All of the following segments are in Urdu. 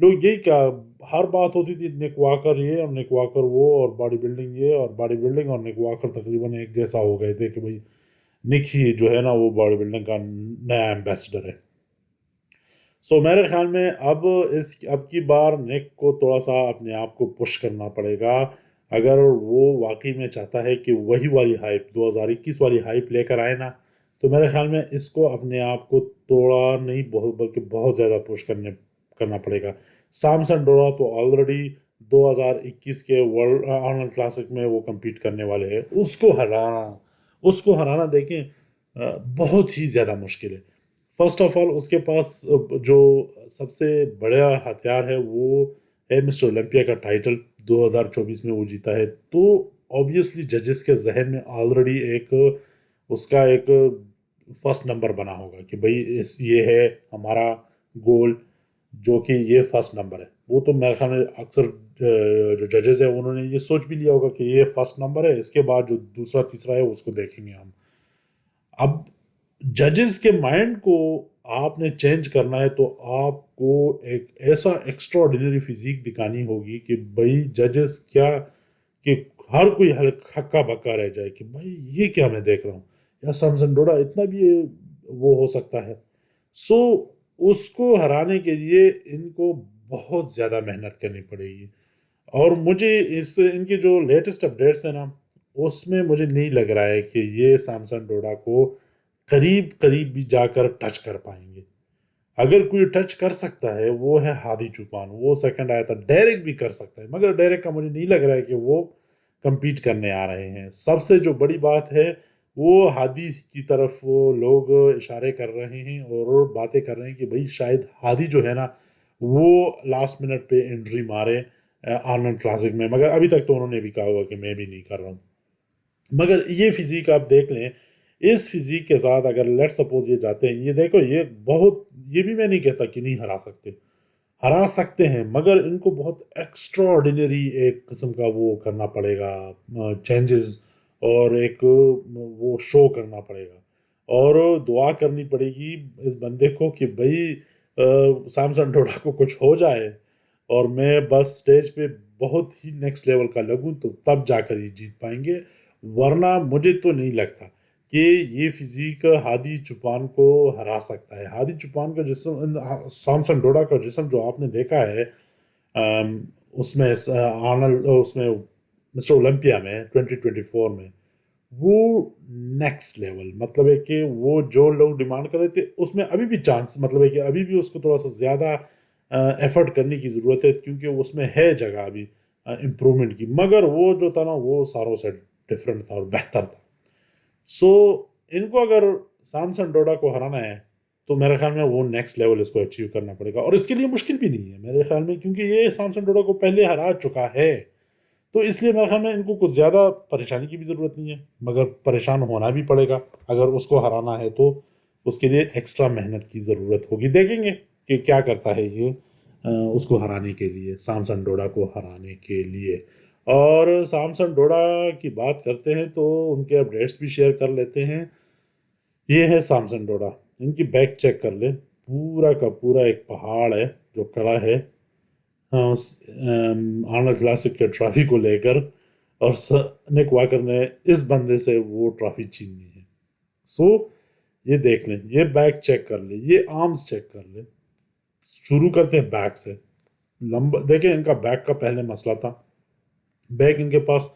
لوگ یہی کیا ہر بات ہوتی تھی نک واکر یہ اور نک واکر وہ اور باڈی بلڈنگ یہ اور باڈی بلڈنگ اور نک واکر تقریباً ایک جیسا ہو گئے تھے کہ بھائی نک ہی جو ہے نا وہ باڈی بلڈنگ کا نیا ایمبیسڈر ہے. سو میرے خیال میں اب کی بار نک کو تھوڑا سا اپنے آپ کو پش کرنا پڑے گا اگر وہ واقعی میں چاہتا ہے کہ وہی والی ہائپ 2021 والی ہائپ لے کر آئے نا. تو میرے خیال میں اس کو اپنے آپ کو تھوڑا نہیں بلکہ بہت زیادہ پش کرنا پڑے گا. سامسن ڈورا تو آلریڈی 2021 کے ورلڈ آرنولڈ کلاسک میں وہ کمپیٹ کرنے والے ہیں. اس کو ہرانا دیکھیں بہت ہی زیادہ مشکل ہے. فرسٹ آف آل اس کے پاس جو سب سے بڑا ہتھیار ہے وہ ہے مسٹر اولمپیا کا ٹائٹل 2024 میں وہ جیتا ہے. تو آبویسلی ججز کے ذہن میں آلریڈی اس کا ایک فرسٹ نمبر بنا ہوگا کہ بھائی یہ ہے ہمارا گول جو کہ یہ فرسٹ نمبر ہے. وہ تو میرے خیال میں اکثر جو ججز ہیں انہوں نے یہ سوچ بھی لیا ہوگا کہ یہ فرسٹ نمبر ہے, اس کے بعد جو دوسرا تیسرا ہے اس کو دیکھیں گے ہم. اب ججز کے مائنڈ کو آپ نے چینج کرنا ہے تو آپ کو ایک ایسا ایکسٹرا آرڈینری فزیک دکھانی ہوگی کہ بھائی ججز کیا کہ ہر کوئی ہکا بکا رہ جائے کہ بھائی یہ کیا میں دیکھ رہا ہوں, یا سامسن ڈوڈا اتنا بھی وہ ہو سکتا ہے. سو اس کو ہرانے کے لیے ان کو بہت زیادہ محنت کرنی پڑے گی. اور مجھے ان کے جو لیٹسٹ اپڈیٹس ہیں نا اس میں مجھے نہیں لگ رہا ہے کہ یہ سامسن ڈوڈا کو قریب بھی جا کر ٹچ کر پائیں گے. اگر کوئی ٹچ کر سکتا ہے وہ ہے ہادی چوپان, وہ سیکنڈ آیا تھا. ڈیریک بھی کر سکتا ہے مگر ڈیریک کا مجھے نہیں لگ رہا ہے کہ وہ کمپیٹ کرنے آ رہے ہیں. سب سے جو بڑی بات ہے وہ ہادی کی طرف وہ لوگ اشارے کر رہے ہیں اور باتیں کر رہے ہیں کہ بھائی شاید ہادی جو ہے نا وہ لاسٹ منٹ پہ انٹری مارے آرنولڈ کلاسک میں. مگر ابھی تک تو انہوں نے بھی کہا ہوا کہ میں بھی نہیں کر رہا ہوں. مگر یہ فزیک آپ دیکھ لیں, اس فزیک کے ساتھ اگر لیٹ سپوز یہ جاتے ہیں, یہ دیکھو یہ بھی میں نہیں کہتا کہ نہیں ہرا سکتے ہیں مگر ان کو بہت ایکسٹرا آرڈینری ایک قسم کا وہ کرنا پڑے گا چینجز, اور ایک وہ شو کرنا پڑے گا اور دعا کرنی پڑے گی اس بندے کو کہ بھائی سامسن ڈوڈا کو کچھ ہو جائے اور میں بس سٹیج پہ بہت ہی نیکسٹ لیول کا لگوں تو تب جا کر یہ جیت پائیں گے. ورنہ مجھے تو نہیں لگتا کہ یہ فزیک ہادی چوپان کو ہرا سکتا ہے. ہادی چوپان کا جسم, سامسن ڈوڈا کا جسم جو آپ نے دیکھا ہے اس میں مسٹر اولمپیا میں 2024 میں, وہ نیکسٹ لیول. مطلب ہے کہ وہ جو لوگ ڈیمانڈ کر رہے تھے اس میں ابھی بھی چانس, مطلب ہے کہ ابھی بھی اس کو تھوڑا سا زیادہ ایفرٹ کرنے کی ضرورت ہے کیونکہ اس میں ہے جگہ ابھی امپرومنٹ کی. مگر وہ جو تھا نا وہ ساروں سے ڈفرینٹ تھا اور بہتر تھا. سو ان کو اگر سامسن ڈوڈا کو ہرانا ہے تو میرے خیال میں وہ نیکسٹ لیول اس کو اچیو کرنا پڑے گا, اور اس کے لیے مشکل بھی نہیں ہے میرے خیال میں کیونکہ یہ سامسن ڈوڈا کو پہلے ہرا چکا ہے. تو اس لیے میرے خیال میں ان کو کچھ زیادہ پریشانی کی بھی ضرورت نہیں ہے, مگر پریشان ہونا بھی پڑے گا اگر اس کو ہرانا ہے تو اس کے لیے ایکسٹرا محنت کی ضرورت ہوگی. دیکھیں گے کہ کیا کرتا ہے یہ اس کو ہرانے کے لیے, سامسن ڈوڈا کو ہرانے کے لیے. اور سامسن ڈوڈا کی بات کرتے ہیں تو ان کے اپڈیٹس بھی شیئر کر لیتے ہیں. یہ ہے سامسن ڈوڈا, ان کی بیک چیک کر لیں, پورا کا پورا ایک پہاڑ ہے جو کڑا ہے آرنولڈ کلاسک کے ٹرافی کو لے کر, اور نک واکر نے اس بندے سے وہ ٹرافی چھیننی ہے. سو یہ دیکھ لیں, یہ بیک چیک کر لیں, یہ آرمز چیک کر لیں. شروع کرتے ہیں بیک سے. دیکھیں ان کا بیک کا پہلے مسئلہ تھا, بیک ان کے پاس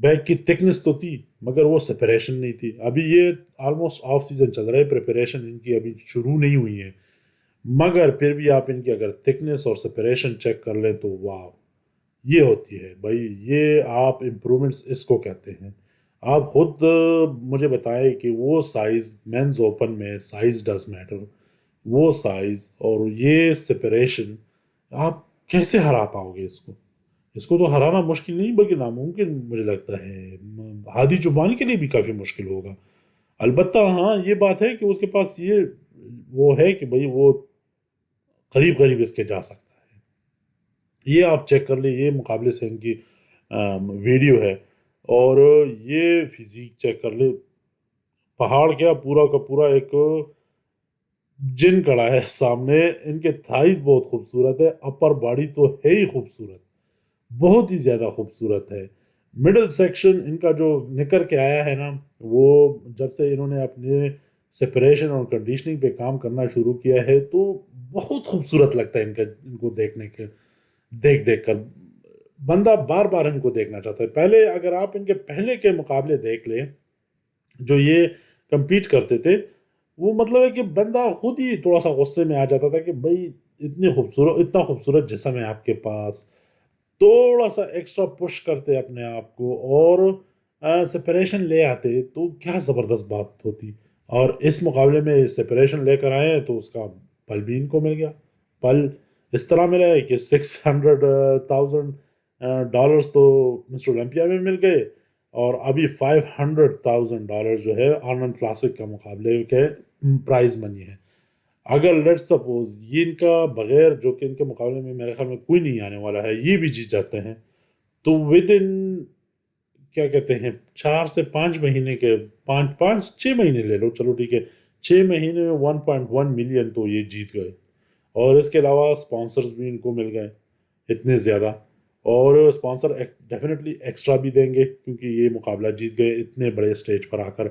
بیک کی تھکنس تو تھی مگر وہ سپریشن نہیں تھی. ابھی یہ آلموسٹ آف سیزن چل رہا ہے, پریپریشن ان کی ابھی شروع نہیں ہوئی ہے, مگر پھر بھی آپ ان کی اگر تھکنس اور سپریشن چیک کر لیں تو واو, یہ ہوتی ہے بھائی, یہ آپ امپرومنٹس اس کو کہتے ہیں. آپ خود مجھے بتائیں کہ وہ سائز مینز اوپن میں سائز ڈز میٹر, وہ سائز اور یہ سپریشن آپ کیسے ہرا پاؤ گے اس کو تو ہرانا مشکل نہیں بلکہ ناممکن مجھے لگتا ہے. ہادی چوپان کے لیے بھی کافی مشکل ہوگا. البتہ ہاں یہ بات ہے کہ اس کے پاس یہ وہ ہے کہ بھائی وہ قریب اس کے جا سکتا ہے. یہ آپ چیک کر لیں, یہ مقابلے سے ان کی ویڈیو ہے, اور یہ فزیک چیک کر لیں. پہاڑ کیا پورا کا پورا ایک جن کڑا ہے سامنے، ان کے تھائز بہت خوبصورت ہے، اپر باڈی تو ہے ہی خوبصورت، بہت ہی زیادہ خوبصورت ہے. مڈل سیکشن ان کا جو نکر کے آیا ہے نا، وہ جب سے انہوں نے اپنے سپریشن اور کنڈیشننگ پہ کام کرنا شروع کیا ہے تو بہت خوبصورت لگتا ہے ان کو دیکھنے کے، دیکھ کر بندہ بار بار ان کو دیکھنا چاہتا ہے. پہلے اگر آپ ان کے پہلے کے مقابلے دیکھ لیں جو یہ کمپیٹ کرتے تھے، وہ مطلب ہے کہ بندہ خود ہی تھوڑا سا غصے میں آ جاتا تھا کہ بھائی اتنا خوبصورت جسم ہے آپ کے پاس، تھوڑا سا ایکسٹرا پش کرتے اپنے آپ کو اور سپریشن لے آتے تو کیا زبردست بات ہوتی. اور اس مقابلے میں سپریشن لے کر آئے تو اس کا پل بھی ان کو مل گیا. پل اس طرح ملا ہے کہ $600,000 تو مسٹر اولمپیا میں مل گئے، اور ابھی $500,000 جو ہے آرنلڈ کلاسک کا مقابلے کے پرائز منی ہے. اگر لیٹ سپوز یہ ان کا بغیر، جو کہ ان کے مقابلے میں میرے خیال میں کوئی نہیں آنے والا ہے، یہ بھی جیت جاتے ہیں تو ود ان کیا کہتے ہیں 4 سے 5 مہینے کے، 5 6 مہینے لے لو، چلو ٹھیک ہے، 6 مہینے میں 1.1 ملین تو یہ جیت گئے. اور اس کے علاوہ اسپانسرز بھی ان کو مل گئے اتنے زیادہ، اور اسپانسر ڈیفینیٹلی ایکسٹرا بھی دیں گے کیونکہ یہ مقابلہ جیت گئے اتنے بڑے اسٹیج پر آ کر.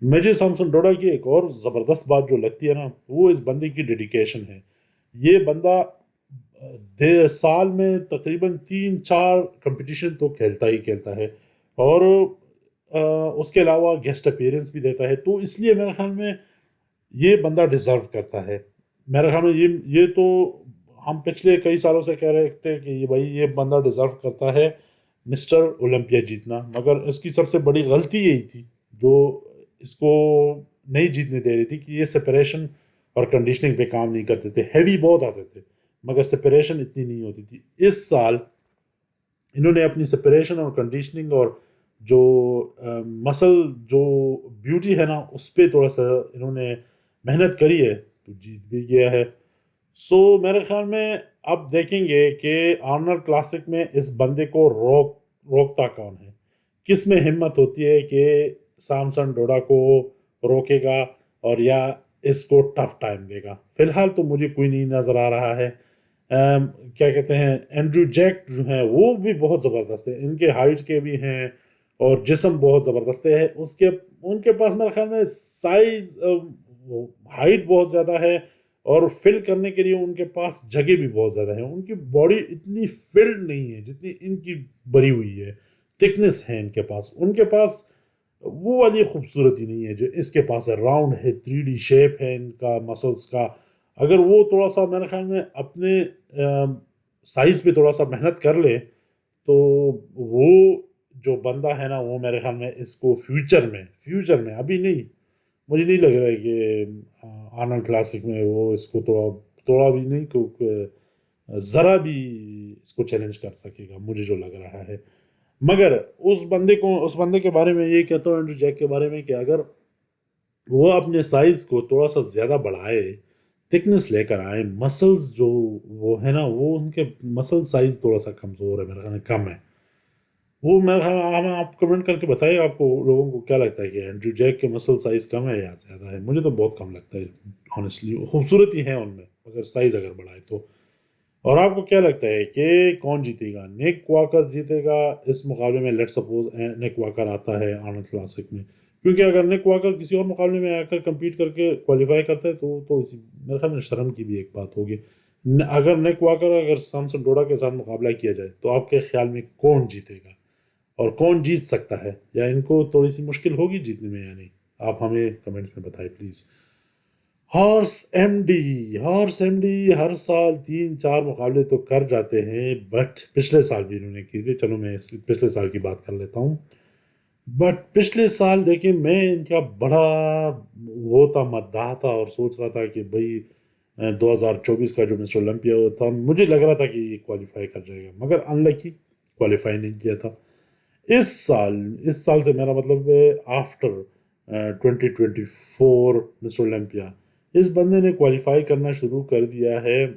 مجھے سامسن ڈوڈا کی ایک اور زبردست بات جو لگتی ہے نا، وہ اس بندے کی ڈیڈیکیشن ہے. یہ بندہ سال میں تقریباً 3 4 کمپٹیشن تو کھیلتا ہی کھیلتا ہے، اور اس کے علاوہ گیسٹ اپیئرنس بھی دیتا ہے. تو اس لیے میرے خیال میں یہ بندہ ڈیزرو کرتا ہے. میرے خیال میں یہ تو ہم پچھلے کئی سالوں سے کہہ رہے تھے کہ یہ بندہ ڈیزرو کرتا ہے مسٹر اولمپیا جیتنا، مگر اس کی سب سے بڑی غلطی یہی تھی جو اس کو نہیں جیتنے دے رہی تھی کہ یہ سپریشن اور کنڈیشننگ پہ کام نہیں کرتے تھے. ہیوی بہت آتے تھے مگر سپریشن اتنی نہیں ہوتی تھی. اس سال انہوں نے اپنی سپریشن اور کنڈیشننگ اور جو مسل جو بیوٹی ہے نا، اس پہ تھوڑا سا انہوں نے محنت کری ہے تو جیت بھی گیا ہے. سو میرے خیال میں اب دیکھیں گے کہ آرنلڈ کلاسک میں اس بندے کو روکتا کون ہے، کس میں ہمت ہوتی ہے کہ سامسن ڈوڈا کو روکے گا اور یا اس کو ٹف ٹائم دے گا. فی الحال تو مجھے کوئی نہیں نظر آ رہا ہے. کیا کہتے ہیں اینڈریو جیک جو ہیں وہ بھی بہت زبردست ہیں، ان کے ہائٹ کے بھی ہیں اور جسم بہت زبردست ہے. ان کے پاس میرے خیال میں سائز، ہائٹ بہت زیادہ ہے اور فل کرنے کے لیے ان کے پاس جگہ بھی بہت زیادہ ہے. ان کی باڈی اتنی فلڈ نہیں ہے جتنی ان کی بری ہوئی ہے، تھکنس ہے ان کے پاس. ان کے پاس وہ والی خوبصورتی نہیں ہے جو اس کے پاس ہے. راؤنڈ ہے، 3D شیپ ہے ان کا مسلس کا. اگر وہ تھوڑا سا میرے خیال میں اپنے سائز پہ تھوڑا سا محنت کر لے تو وہ جو بندہ ہے نا، وہ میرے خیال میں اس کو فیوچر میں ابھی نہیں، مجھے نہیں لگ رہا ہے کہ آرنلڈ کلاسک میں وہ اس کو توڑا بھی نہیں، کیونکہ ذرا بھی اس کو چیلنج کر سکے گا مجھے جو لگ رہا ہے. مگر اس بندے کے بارے میں یہ کہتا ہوں، اینڈریو جیک کے بارے میں، کہ اگر وہ اپنے سائز کو تھوڑا سا زیادہ بڑھائے، تھکنس لے کر آئے، مسلز جو وہ ہے نا، وہ ان کے مسل سائز تھوڑا سا کمزور ہے، میرے خیال میں کم ہے. وہ میرے خیال میں آپ کمنٹ کر کے بتائیے آپ کو لوگوں کو کیا لگتا ہے کہ اینڈریو جیک کے مسل سائز کم ہے یا زیادہ ہے. مجھے تو بہت کم لگتا ہے آنیسٹلی. خوبصورتی ہے ان میں مگر سائز اگر بڑھائے تو. اور آپ کو کیا لگتا ہے کہ کون جیتے گا؟ نیک واکر جیتے گا اس مقابلے میں؟ لیٹ سپوز نیک واکر آتا ہے آرنلڈ کلاسک میں، کیونکہ اگر نیک واکر کسی اور مقابلے میں آ کر کمپیٹ کر کے کوالیفائی کرتا ہے تو تھوڑی سی میرے خیال میں شرم کی بھی ایک بات ہوگی. اگر نیک واکر اگر سامسن ڈوڈا کے ساتھ مقابلہ کیا جائے تو آپ کے خیال میں کون جیتے گا اور کون جیت سکتا ہے، یا ان کو تھوڑی سی مشکل ہوگی جیتنے میں یا نہیں؟ آپ ہمیں کمنٹس میں بتائیں پلیز. ہارس ایم ڈی ہر سال 3 4 مقابلے تو کر جاتے ہیں، بٹ پچھلے سال بھی انہوں نے کی تھی. چلو میں پچھلے سال کی بات کر لیتا ہوں. بٹ پچھلے سال دیکھیں میں ان کا بڑا وہ تھا، مداح تھا اور سوچ رہا تھا کہ بھائی 2024 کا جو مسٹر اولمپیا تھا، مجھے لگ رہا تھا کہ یہ کوالیفائی کر جائے گا، مگر انلکی کوالیفائی نہیں کیا تھا. اس سال سے میرا مطلب ہے آفٹر 2024 مسٹر اولمپیا اس بندے نے کوالیفائی کرنا شروع کر دیا ہے.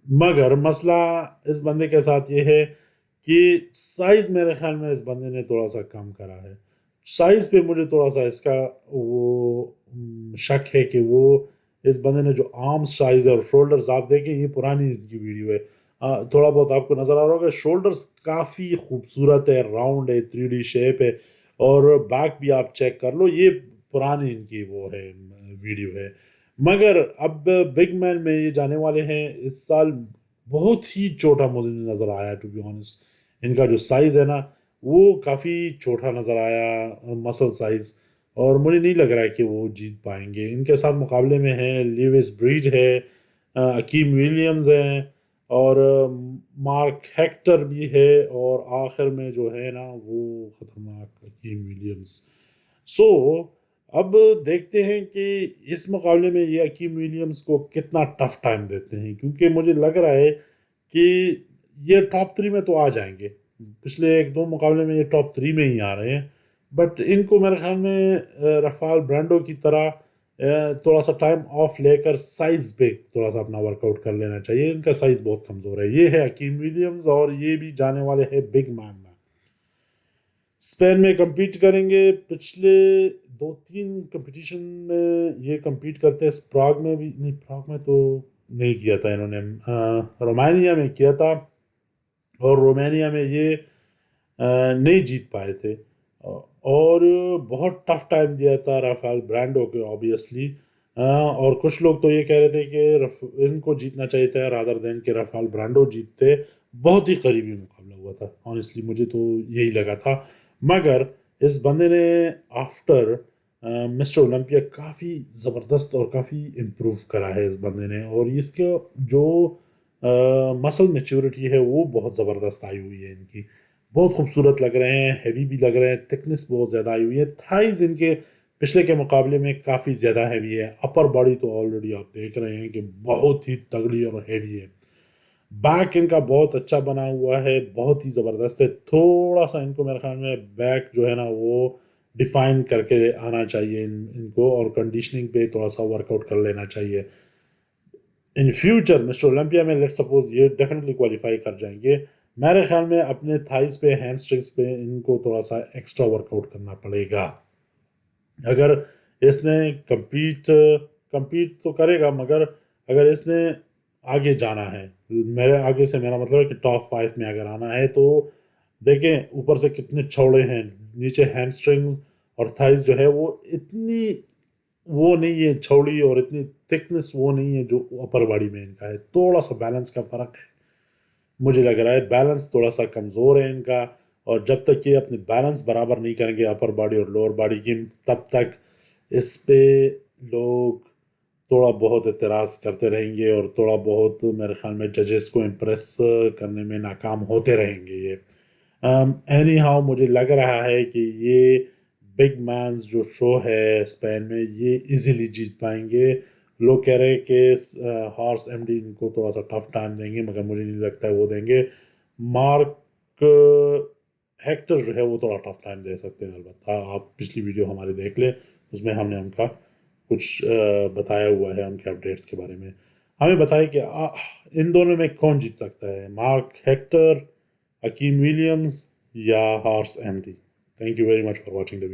مگر مسئلہ اس بندے کے ساتھ یہ ہے کہ سائز میرے خیال میں اس بندے نے تھوڑا سا کم کرا ہے. سائز پہ مجھے تھوڑا سا اس کا وہ شک ہے کہ وہ اس بندے نے جو آرم سائز ہے اور شولڈرز آپ دیکھیں، یہ پرانی اس کی ویڈیو ہے، تھوڑا بہت آپ کو نظر آ رہا ہوگا، شولڈرز کافی خوبصورت ہے، راؤنڈ ہے، 3D شیپ ہے، اور بیک بھی آپ چیک کر لو، یہ پرانی ان کی وہ ہے ویڈیو ہے۔ مگر اب بگ مین میں یہ جانے والے ہیں اس سال، بہت ہی چھوٹا مجھے نظر آیا ٹو بی آنیسٹ، ان کا جو سائز ہے نا وہ کافی چھوٹا نظر آیا، مسل سائز، اور مجھے نہیں لگ رہا ہے کہ وہ جیت پائیں گے۔ ان کے ساتھ مقابلے میں ہیں لیوس بریڈ ہے، حکیم ولیمز ہیں، اور مارک ہیکٹر بھی ہے، اور آخر میں جو ہے نا وہ خطرناک حکیم ولیمز۔ سو اب دیکھتے ہیں کہ اس مقابلے میں یہ حکیم ولیمز کو کتنا ٹف ٹائم دیتے ہیں، کیونکہ مجھے لگ رہا ہے کہ یہ ٹاپ 3 میں تو آ جائیں گے، پچھلے 1-2 مقابلے میں یہ ٹاپ 3 میں ہی آ رہے ہیں، بٹ ان کو میرے خیال میں رفال برانڈو کی طرح تھوڑا سا ٹائم آف لے کر سائز پہ تھوڑا سا اپنا ورک آؤٹ کر لینا چاہیے، ان کا سائز بہت کمزور ہے۔ یہ ہے حکیم ولیمز، اور یہ بھی جانے والے ہیں بگ مین میں، اسپین میں کمپیٹ کریں گے۔ پچھلے 2-3 کمپٹیشن میں یہ کمپیٹ کرتے ہیں، پراگ میں بھی نہیں، پراگ میں تو نہیں کیا تھا انہوں نے، رومانیہ میں کیا تھا، اور رومانیہ میں یہ نہیں جیت پائے تھے، اور بہت ٹف ٹائم دیا تھا رافیل برانڈو کے آبویسلی، اور کچھ لوگ تو یہ کہہ رہے تھے کہ ان کو جیتنا چاہیے تھا رادر دین کہ رافیل برانڈو جیتتے، بہت ہی قریبی مقابلہ ہوا تھا، آنیسٹلی مجھے تو یہی لگا تھا، مگر اس بندے نے آفٹر مسٹر اولمپیا کافی زبردست اور کافی امپروو کرا ہے اس بندے نے، اور اس کا جو مسل میچورٹی ہے وہ بہت زبردست آئی ہوئی ہے ان کی، بہت خوبصورت لگ رہے ہیں، ہیوی بھی لگ رہے ہیں، تھکنس بہت زیادہ آئی ہوئی ہے، تھائز ان کے پچھلے کے مقابلے میں کافی زیادہ ہیوی ہے، اپر باڈی تو آلریڈی آپ دیکھ رہے ہیں کہ بہت ہی تگڑی اور ہیوی ہے، بیک ان کا بہت اچھا بنا ہوا ہے، بہت ہی زبردست ہے، تھوڑا سا ان کو میرے خیال میں بیک جو ہے نا وہ ڈیفائن کر کے آنا چاہیے ان کو، اور کنڈیشننگ پہ تھوڑا سا ورک آؤٹ کر لینا چاہیے۔ ان فیوچر مسٹر اولمپیا میں لیٹ سپوز یہ ڈیفینیٹلی کوالیفائی کر جائیں گے، میرے خیال میں اپنے تھائز پہ، ہیمسٹرنگس پہ ان کو تھوڑا سا ایکسٹرا ورک آؤٹ کرنا پڑے گا۔ اگر اس نے کمپیٹ تو کرے گا، مگر اگر اس نے آگے جانا ہے، میرے آگے سے میرا مطلب ہے کہ ٹاپ 5 میں اگر آنا ہے، تو دیکھیں اوپر سے کتنے چوڑے ہیں، نیچے ہیمسٹرنگ اور تھائز جو ہے وہ اتنی وہ نہیں ہے چھوڑی، اور اتنی تھکنس وہ نہیں ہے جو اپر باڈی میں ان کا ہے، تھوڑا سا بیلنس کا فرق ہے، مجھے لگ رہا ہے بیلنس تھوڑا سا کمزور ہے ان کا، اور جب تک یہ اپنے بیلنس برابر نہیں کریں گے اپر باڈی اور لوور باڈی کی، تب تک اس پہ لوگ تھوڑا بہت اعتراض کرتے رہیں گے، اور تھوڑا بہت میرے خیال میں ججز کو امپریس کرنے میں ناکام ہوتے رہیں گے یہ۔ اینی ہاؤ مجھے لگ رہا ہے کہ یہ بگ مینز جو شو ہے اسپین میں یہ ایزیلی جیت پائیں گے، لوگ کہہ رہے ہیں کہ ہارس ایم ڈی ان کو تھوڑا سا ٹف ٹائم دیں گے، مگر مجھے نہیں لگتا ہے وہ دیں گے۔ مارک ہیکٹر جو ہے وہ تھوڑا ٹف ٹائم دے سکتے ہیں، البتہ آپ پچھلی ویڈیو ہمارے دیکھ لیں، اس میں ہم نے ان کا کچھ بتایا ہوا ہے، ان کے اپڈیٹس کے بارے میں ہمیں بتائے کہ ان دونوں میں کون جیت سکتا ہے، مارک ہیکٹر، حکیم ولیمز، یا horse M D. Thank you very much for watching the video.